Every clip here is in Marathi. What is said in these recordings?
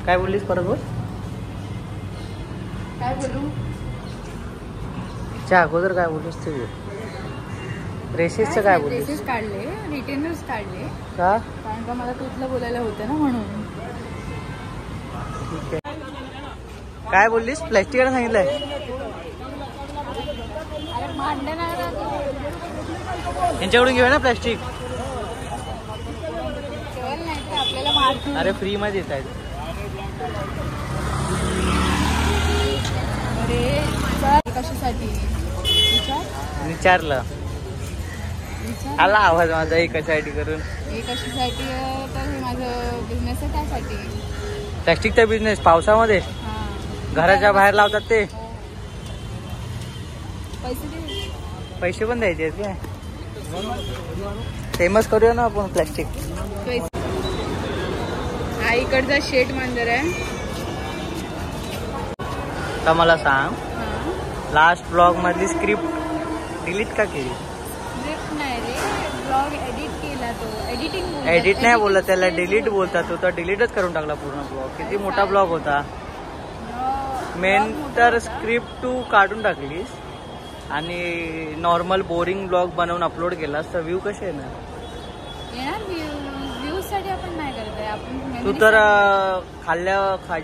काय बोललीस परत बोल. काय बोलू च्या अगोदर काय बोललीस ते बोल. रेसेसचं काय बोललीस? रेसेस काढले, रिटेनर्स काढले का? कारण का मला तुझलं बोलायला होतं ना म्हणून. ठीक आहे. काय बोललीस? प्लॅस्टिकला सांगितलंय. अरे मांडे नाही यांच्याकडून घेऊया ना प्लॅस्टिक. नाही तर आपल्याला मारतील. अरे फ्री मध्ये येत आहेत. अरे कशासाठी विचारलं. आला आवाज माझा एकासाठी करून. कशासाठी तर हे माझं बिझनेस आहे त्यासाठी. प्लॅस्टिकचा बिझनेस पावसामध्ये हां घराच्या बाहेर लावतात ते. पैसे दे. पैसे पण द्यायचे आहेत काय? फेमस करूया ना आपण प्लॅस्टिक. हा इकडचा शेट मांजर आहे. तर मला सांग, लास्ट ब्लॉग मधली स्क्रिप्ट डिलीट का केली? स्क्रिप्ट नाही रे, ब्लॉग एडिट केला तो. एडिटिंग एडिट नाही बोलत त्याला, डिलीट बोलता. तो तर डिलीटच करून टाकला पूर्ण ब्लॉग. किती मोठा ब्लॉग होता. मेन तर स्क्रिप्ट तू काढून टाकलीस आणि नॉर्मल बोरिंग ब्लॉग बनवून अपलोड केलास तर व्ह्यू कसे येणार? येणार व्ह्यूज साठी आपण नाही करत आहे आपण. तू तर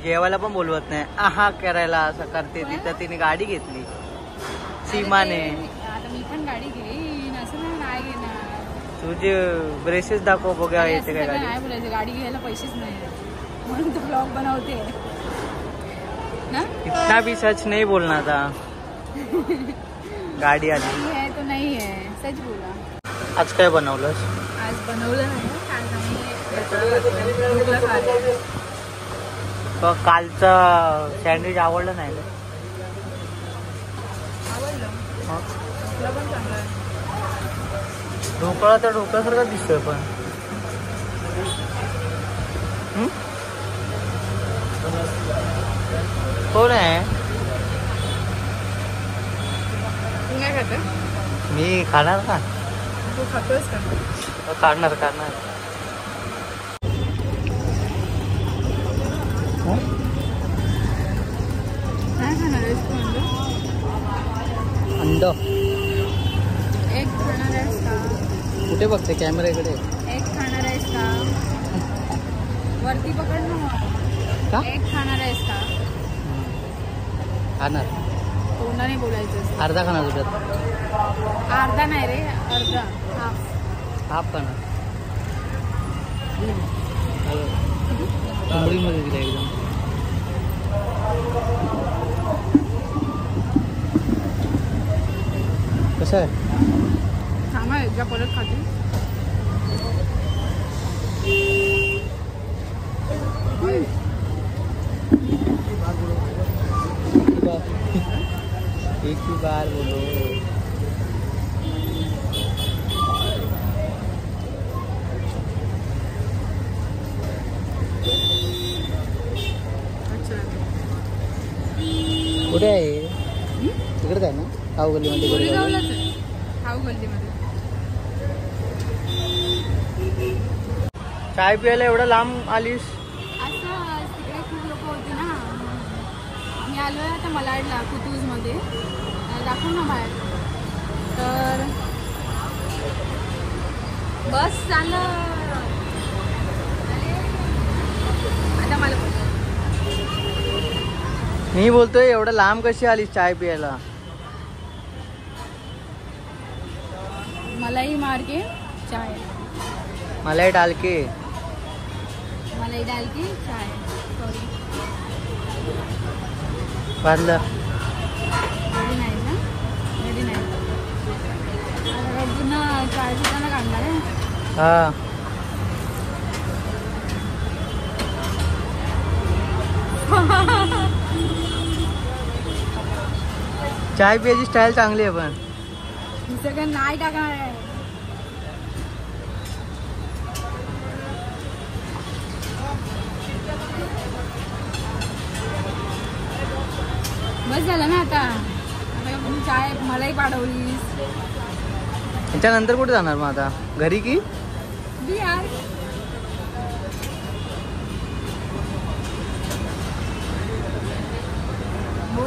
जेवायला पण बोलवत नाही. आहा करायला असं करते. तिथं तिने गाडी घेतली सीमाने. आता मी पण गाडी घेईन असं नाही घेणार. तुझे ब्रेसेस दाखव बघा येते काय गाडी. नाही बोलायचं, गाडी घ्यायला पैसेच नाही म्हणून तू ब्लॉग बनवते ना. इतना भी सच नहीं बोलना था. गाडी आली है तो नाही आहे, सच बोला. आज काय बनवलंस? आज बनवलं नाही. कालचं सँडविच आवडलं नाही का? आवडलं. तुला पण चांगलं आहे. ढोकळा तर ढोकळ्यासारखं दिसतोय पण. कोण आहे? तू नाही खात? मी खाणार ना. तू खातोस का? काढणार. काय खाणार आहेस तू? अंड. एग खाणार आहेस का? कुठे बघते कॅमेऱ्याकडे? एग खाणार आहेस का? वरती पकड ना. का? एग खाणार आहेस का? खाणार. तोंडाने बोलायचं. अर्धा खाणार तुझ्यात. अर्धा नाही रे, अर्धा. हाफ खाणार. कोंबडीमध्ये दिला एकदम. कसं आहे? थांबा एकदा परत खाते. एक ही बार बोलो. कुठे आहे? तिकडे आहे ना खाऊ गल्लीमध्ये. गोरेगावलाच आहे, खाऊ गल्लीमध्ये. चाय प्यायला एवढं लांब आलीस? असं तिकडे खूप लोक होते ना. मी आलो आहे आता मलाडला कुतूजमध्ये. दाखव ना बाहेर. तर बस चाललं आता. मला मी बोलतोय एवढं लांब कशी आलीस चाय प्यायला? मलाई मार के चाय. मलाई डाल के. मलाई डाल के चाय. सॉरी वाजलं. रेडी नाही ना. रेडी नाही. पुन्हा चाय पिताना काढणार आहे. हा चाय प्यायची स्टाईल चांगली आहे पण. सगळं नाही टाकणार आहे. बस झालं ना आता. चाय मलाई पाठवलीस. त्याच्यानंतर कुठे जाणार मग आता? घरी की यार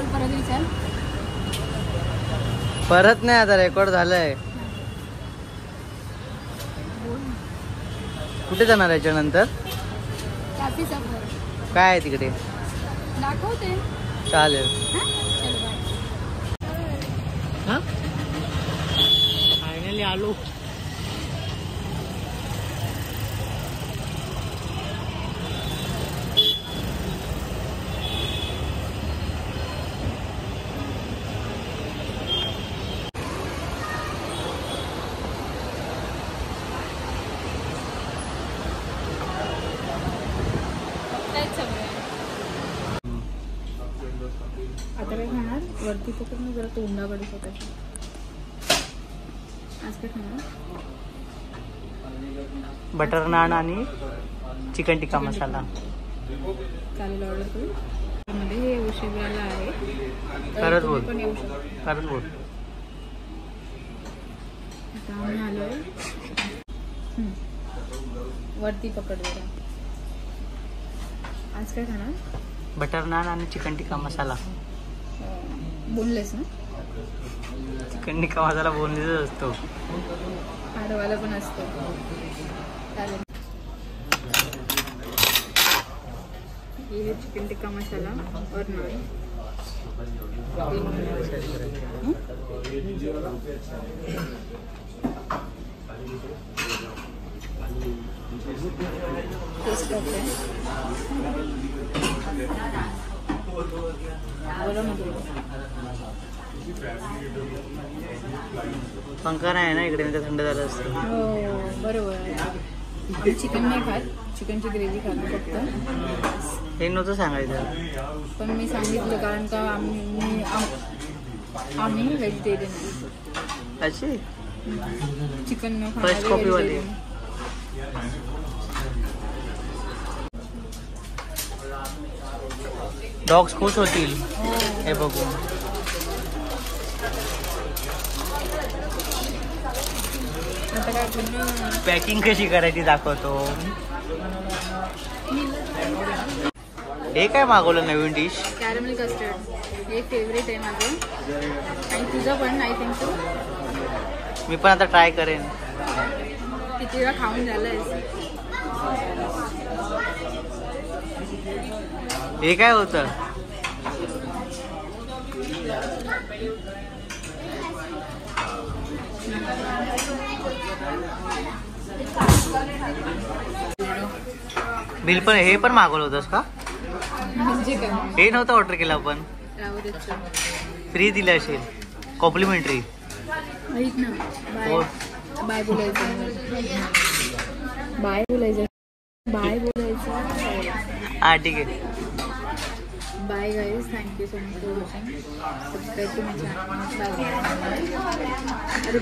बोल परत विचार. परत नाही, आता रेकॉर्ड झालंय. कुठे जाणार याच्यानंतर? कॅफे सफर काय आहे तिकडे? दाखवते. चालेल. चलो बाय. फायनली आलो. आता काय खाणार? वरती पकडून जरा तोंडाकडे स्वतःच्या. आज काय खाणार? बटर नान आणि चिकन टिक्का मसाला. चालेल, ऑर्डर करू. मध्ये हे उशिराला आहे. खरंच बोल. पण येऊ शकतो. खरंच बोल. आता आम्ही आलोय. वरती पकड जरा. आज काय खाणार? बटर नान आणि चिकन टिक्का मसाला. बोललेस ना? चिकन टिक्का मसाला बोनलेसच असतो. हाडवाला पण असतो. चालेल. ये चिकन टिक्का मसाला और नान. टेस्ट करते हैं. बोला नको. पंखा नाही ना इकडे, म्हणजे थंड झालं असतं. हो बरोबर. आम्ही चिकन नाही खात, चिकनची ग्रेव्ही खातो फक्त. हे नव्हतं सांगायचं. पण मी सांगितलं कारण का आम्ही व्हेजिटेरियन आहे. अशी चिकन न फर्स्ट कॉपी वाली. डॉग्स खुश होतील हे बघून. आता काय पूर्ण पॅकिंग कशी करायची दाखवतो. हे काय मागवलं नवीन डिश? Caramel custard. हे फेवरेट आहे माझं आणि तुझं पण आय थिंक सो. मी पण आता ट्राय करेन. किती वेळा खाऊन झालंय. हे काय होतं? बिल पण हे पण मागवलं होतंस का? म्हणजे काय? हे नव्हतं ऑर्डर केलं आपण. फ्री दिलं असेल, कॉम्प्लिमेंटरी. ऐक ना, बाय बाय बोलायचं. बाय बोलायचं. बाय बोलायचं. हा ठीक आहे. Bye guys. Thank you so much for watching. Subscribe to my channel. Bye. अरे